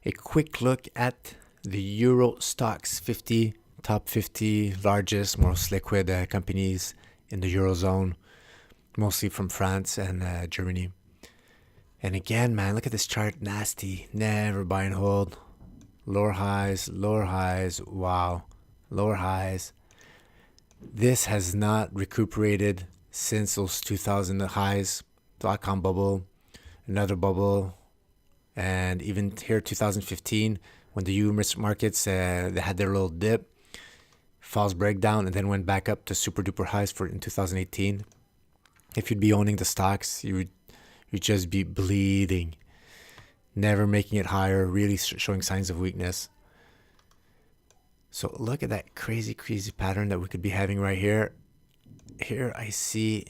a quick look at the Euro Stoxx 50, top 50 largest, most liquid companies in the Eurozone, mostly from France and Germany. And again, man, look at this chart. Nasty. Never buy and hold. Lower highs, wow. Lower highs. This has not recuperated since those 2000 highs, dot-com bubble, another bubble, and even here 2015 when the US markets they had their little dip, false breakdown, and then went back up to super duper highs for in 2018. If you'd be owning the stocks, you'd just be bleeding, never making it higher, really showing signs of weakness. So look at that crazy pattern that we could be having right here. Here I see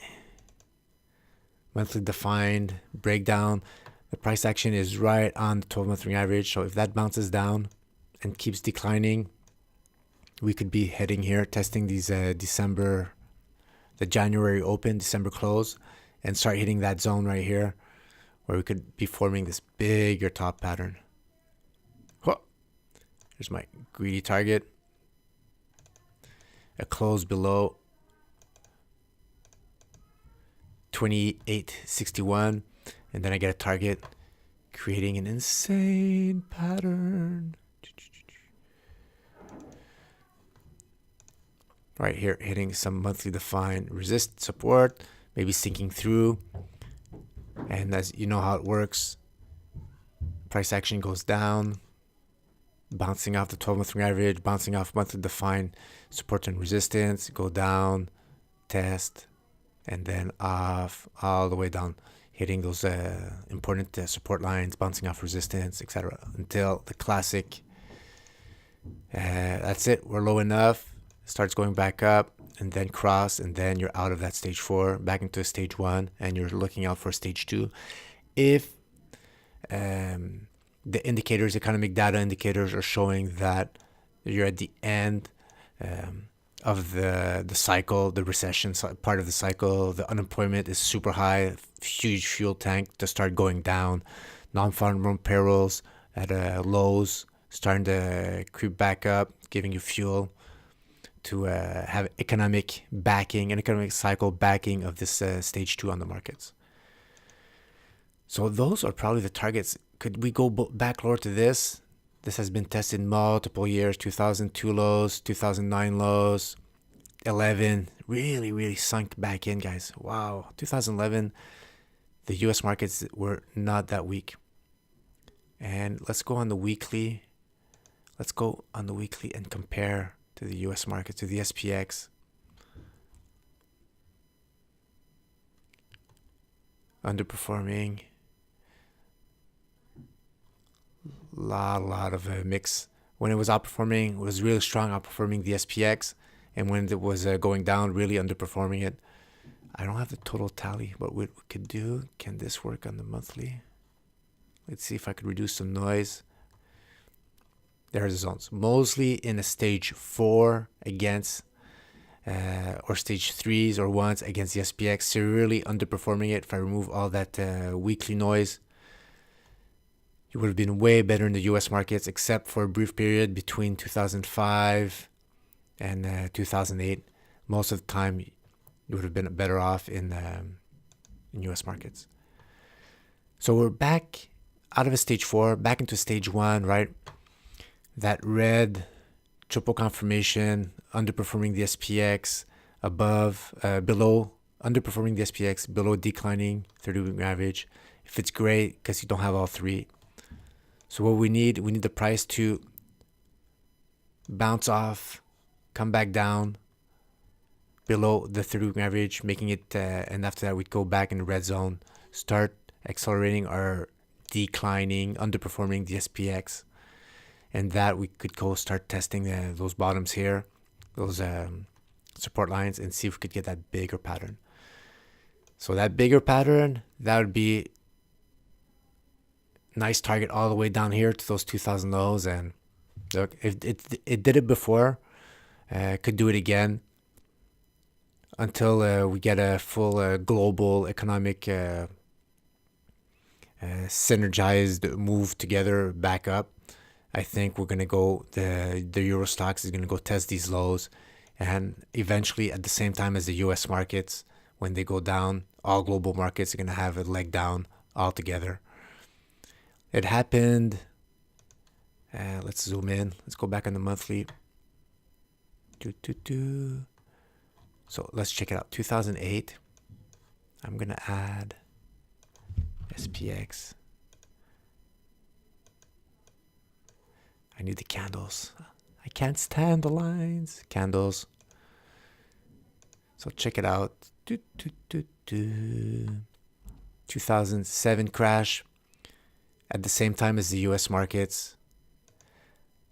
monthly defined breakdown. The price action is right on the 12-month moving average. So if that bounces down and keeps declining, we could be heading here, testing these the January open, December close, and start hitting that zone right here where we could be forming this bigger top pattern. Here's my greedy target. A close below 28.61, and then I get a target, creating an insane pattern. Right here, hitting some monthly defined resist support, maybe sinking through. And as you know how it works, price action goes down, bouncing off the 12-month average, bouncing off monthly defined support and resistance, go down, test, and then off all the way down, hitting those important support lines, bouncing off resistance, etc. until the classic, that's it, we're low enough, starts going back up, and then cross, and then you're out of that stage 4, back into stage 1, and you're looking out for stage 2. If the indicators, economic data indicators, are showing that you're at the end of the cycle, the recession part of the cycle, the unemployment is super high, huge fuel tank to start going down, non-farm payrolls at lows, starting to creep back up, giving you fuel to have economic backing, an economic cycle backing of this stage 2 on the markets. So those are probably the targets. Could we go back lower to this? This has been tested multiple years, 2002 lows, 2009 lows, 11, really sunk back in, guys. Wow, 2011, the US markets were not that weak. And let's go on the weekly. Let's go on the weekly and compare to the US market, to the SPX. Underperforming. Lot of a mix. When it was outperforming, it was really strong, outperforming the SPX, and when it was going down, really underperforming it. I don't have the total tally, but what we could do, can this work on the monthly? Let's see if I could reduce some noise. There's the zones, mostly in a stage 4 against or stage 3s or 1s against the SPX, severely underperforming it. If I remove all that weekly noise, it would have been way better in the US markets, except for a brief period between 2005 and 2008. Most of the time, you would have been better off in US markets. So we're back out of a stage 4, back into stage 1, right? That red triple confirmation, underperforming the SPX, below, underperforming the SPX, below declining 30-week average. If it's great, because you don't have all three. So what we need the price to bounce off, come back down below the 30-week average, making it, and after that we'd go back in the red zone, start accelerating our declining, underperforming the SPX, and that we could go start testing those bottoms here, those support lines, and see if we could get that bigger pattern. So that bigger pattern, that would be nice target all the way down here to those 2000 lows. And look, if it did it before, could do it again until we get a full global economic synergized move together back up. I think we're gonna go the Euro Stoxx is gonna go test these lows, and eventually at the same time as the U.S. markets, when they go down, all global markets are gonna have a leg down altogether. It happened. Let's zoom in. Let's go back on the monthly. So let's check it out. 2008. I'm gonna add SPX. I need the candles. I can't stand the lines. Candles. So check it out. 2007 crash. At the same time as the US markets.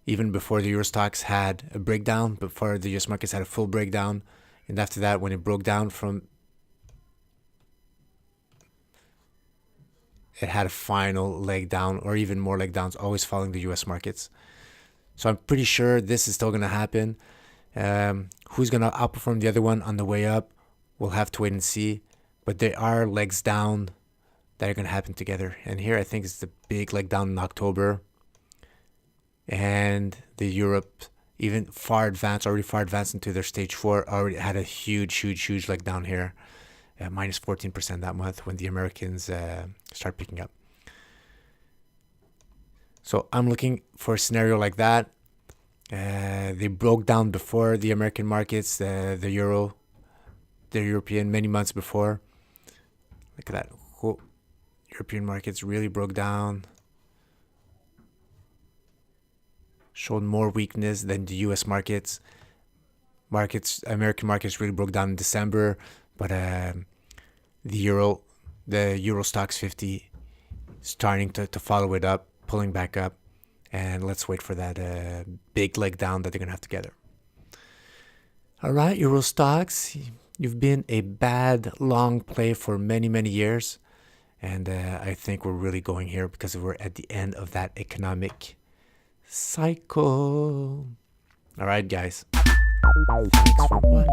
Even before the Euro Stoxx had a breakdown. Before the US markets had a full breakdown. And after that, when it broke down from... It had a final leg down, or even more leg downs, always following the US markets. So I'm pretty sure this is still going to happen. Who's going to outperform the other one on the way up? We'll have to wait and see. But there are legs down that are going to happen together. And here I think it's the big leg down in October. And the Europe, even already far advanced into their stage 4, already had a huge leg down here. Minus 14% that month when the Americans start picking up. So I'm looking for a scenario like that. They broke down before the American markets, the European, many months before. Look at that. Whoa. European markets really broke down. Showed more weakness than the US markets. American markets really broke down in December, but the Euro Stoxx 50 starting to follow it up, pulling back up, and let's wait for that big leg down that they're gonna have together. All right, Euro Stoxx, you've been a bad long play for many years, and I think we're really going here because we're at the end of that economic cycle. All right, guys. Thanks for watching.